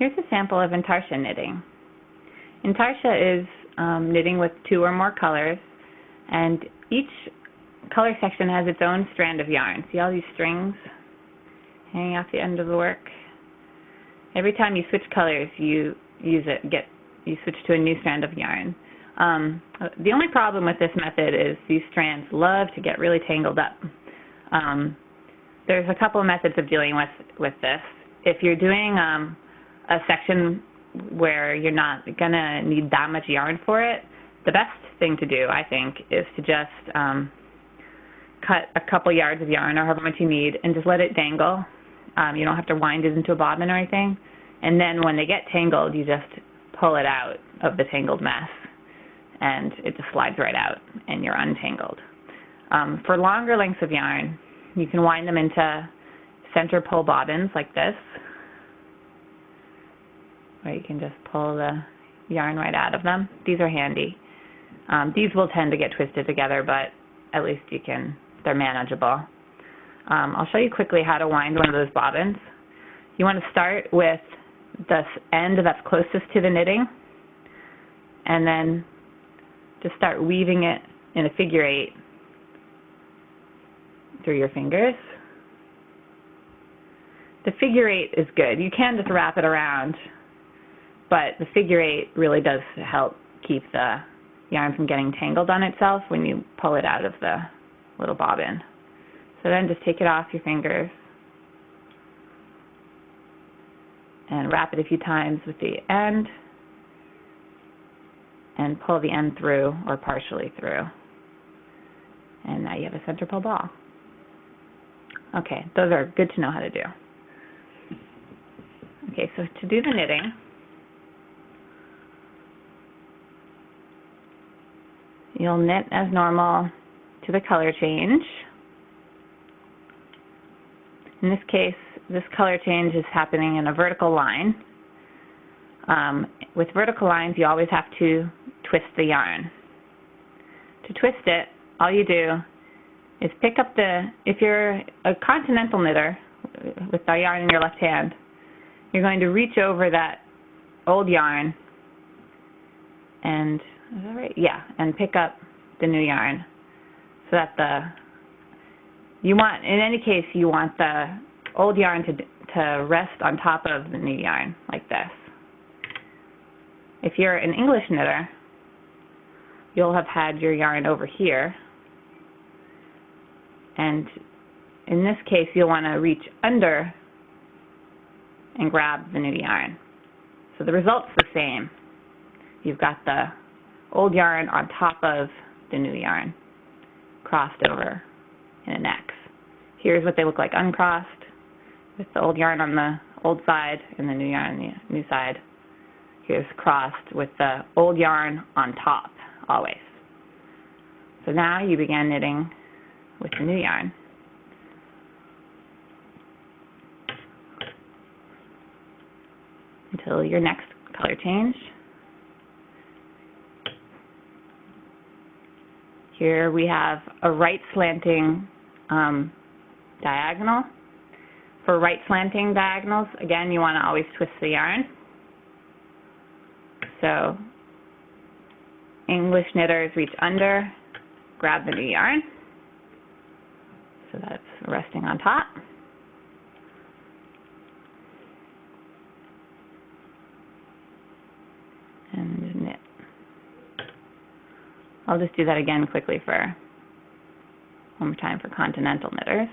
Here's a sample of Intarsia knitting. Intarsia is knitting with 2 or more colors, and each color section has its own strand of yarn. See all these strings hanging off the end of the work? Every time you switch colors, you switch to a new strand of yarn. The only problem with this method is these strands love to get really tangled up. There's a couple of methods of dealing with this. If you're doing a section where you're not going to need that much yarn for it, the best thing to do, I think, is to just cut a couple yards of yarn or however much you need and just let it dangle. You don't have to wind it into a bobbin or anything. And then when they get tangled, you just pull it out of the tangled mess, and it just slides right out, and you're untangled. For longer lengths of yarn, you can wind them into center pull bobbins like this, where you can just pull the yarn right out of them. These are handy. These will tend to get twisted together, but at least they're manageable. I'll show you quickly how to wind one of those bobbins. You want to start with the end that's closest to the knitting, and then just start weaving it in a figure 8 through your fingers. The figure 8 is good. You can just wrap it around, but the figure 8 really does help keep the yarn from getting tangled on itself when you pull it out of the little bobbin. So then just take it off your fingers and wrap it a few times with the end and pull the end through or partially through. And now you have a center pull ball. Okay, those are good to know how to do. Okay, so to do the knitting, you'll knit as normal to the color change. In this case, this color change is happening in a vertical line. With vertical lines, you always have to twist the yarn. To twist it, all you do is pick up if you're a continental knitter with the yarn in your left hand, you're going to reach over that old yarn and, is that right? Yeah, and pick up the new yarn so that in any case, you want the old yarn to rest on top of the new yarn like this. If you're an English knitter, you'll have had your yarn over here, and in this case, you'll want to reach under and grab the new yarn. So the result's the same. You've got the old yarn on top of the new yarn, crossed over in an X. Here's what they look like uncrossed, with the old yarn on the old side and the new yarn on the new side. Here's crossed with the old yarn on top, always. So now you begin knitting with the new yarn. Until your next color change. Here we have a right slanting diagonal. For right slanting diagonals, again, you want to always twist the yarn. So English knitters reach under, grab the new yarn. So that's resting on top. And knit. I'll just do that again quickly one more time for continental knitters.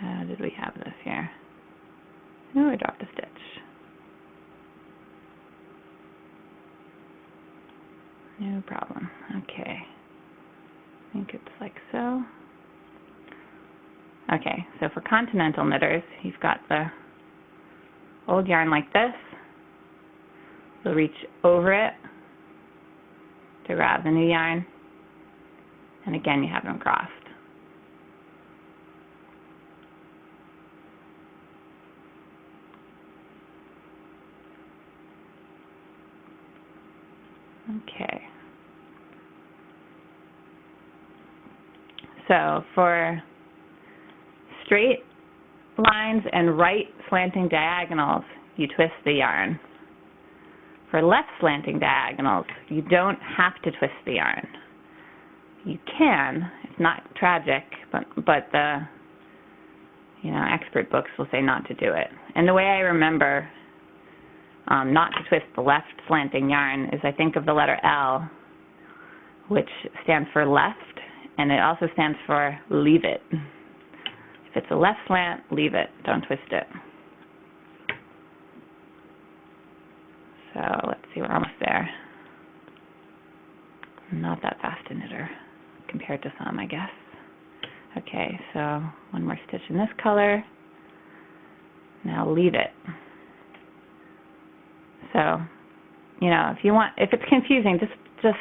How did we have this here? Oh, I dropped a stitch. No problem. Okay. I think it's like so. Okay, so for continental knitters, you've got the old yarn like this. You'll reach over it to grab the new yarn, and again you have them crossed. Okay. So for straight lines and right slanting diagonals, you twist the yarn. For left slanting diagonals, you don't have to twist the yarn. You can. It's not tragic, but the expert books will say not to do it. And the way I remember not to twist the left slanting yarn is I think of the letter L, which stands for left, and it also stands for leave it. If it's a left slant, leave it. Don't twist it. So let's see, we're almost there. I'm not that fast a knitter compared to some, I guess. Okay, so one more stitch in this color. Now leave it. So, if it's confusing, just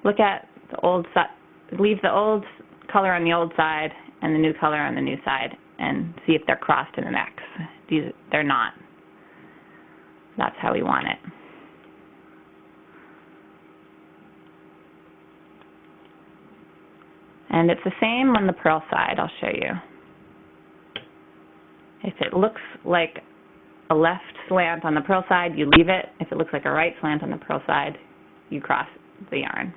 look at the old side, leave the old color on the old side and the new color on the new side, and see if they're crossed in an X. They're not. That's how we want it. And it's the same on the purl side. I'll show you. If it looks like a left slant on the purl side, you leave it. If it looks like a right slant on the purl side, you cross the yarn.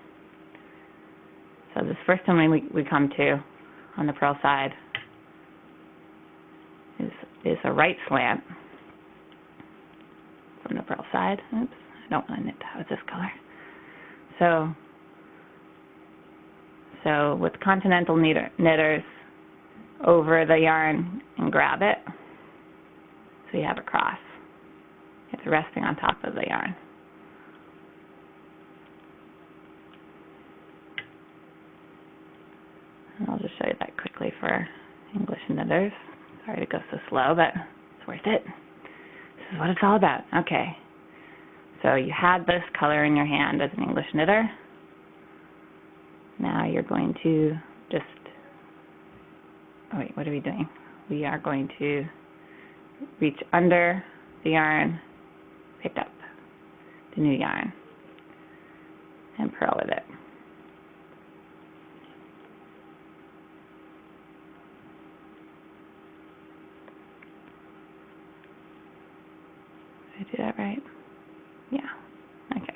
So this first one we come to on the purl side is a right slant from the purl side. Oops, I don't want to knit that with this color. So with continental knitters, over the yarn and grab it so you have a cross. It's resting on top of the yarn. And I'll just show you that quickly for English knitters. Sorry to go so slow, but it's worth it. This is what it's all about. Okay. So you had this color in your hand as an English knitter. Now you're going to what are we doing? We are going to reach under the yarn, pick up the new yarn, and purl with it. Did I do that right? Yeah. Okay.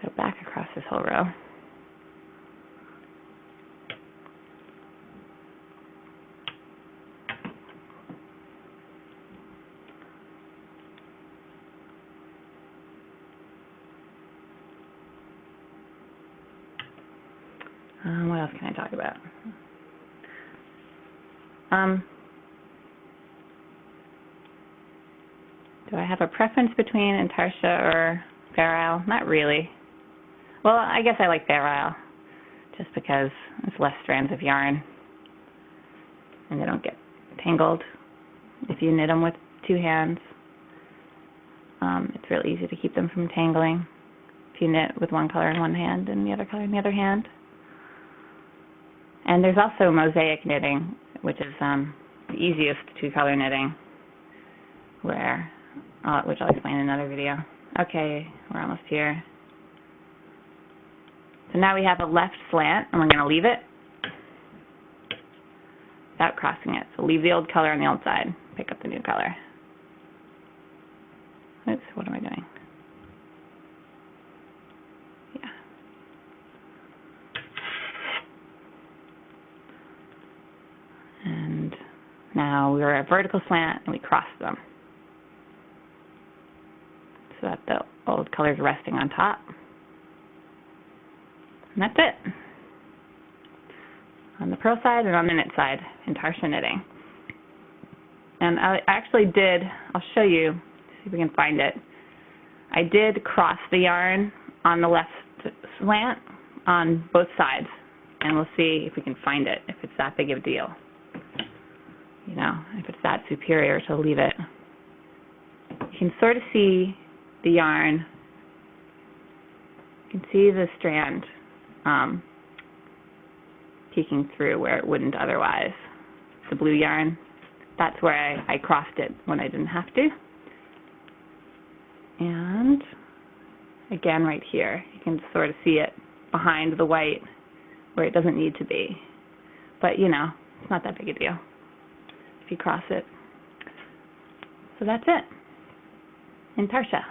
So back across this whole row. What else can I talk about? Do I have a preference between Intarsia or Fair Isle? Not really. Well, I guess I like Fair Isle just because it's less strands of yarn and they don't get tangled if you knit them with two hands. It's really easy to keep them from tangling if you knit with one color in one hand and the other color in the other hand. And there's also mosaic knitting, which is the easiest two-color knitting, which I'll explain in another video. Okay, we're almost here. So now we have a left slant, and we're going to leave it without crossing it. So leave the old color on the old side, pick up the new color. Oops, what am I doing? Yeah. And now we're a vertical slant, and we cross them so that the old color is resting on top. And that's it. On the purl side and on the knit side, Intarsia knitting. And I actually did, I'll show you, see if we can find it. I did cross the yarn on the left slant on both sides. And we'll see if we can find it, if it's that big of a deal. You know, if it's that superior to leave it. You can sort of see the yarn. You can see the strand peeking through where it wouldn't otherwise. The blue yarn, that's where I crossed it when I didn't have to. And again right here, you can sort of see it behind the white where it doesn't need to be. But, you know, it's not that big a deal if you cross it. So that's it. Intarsia.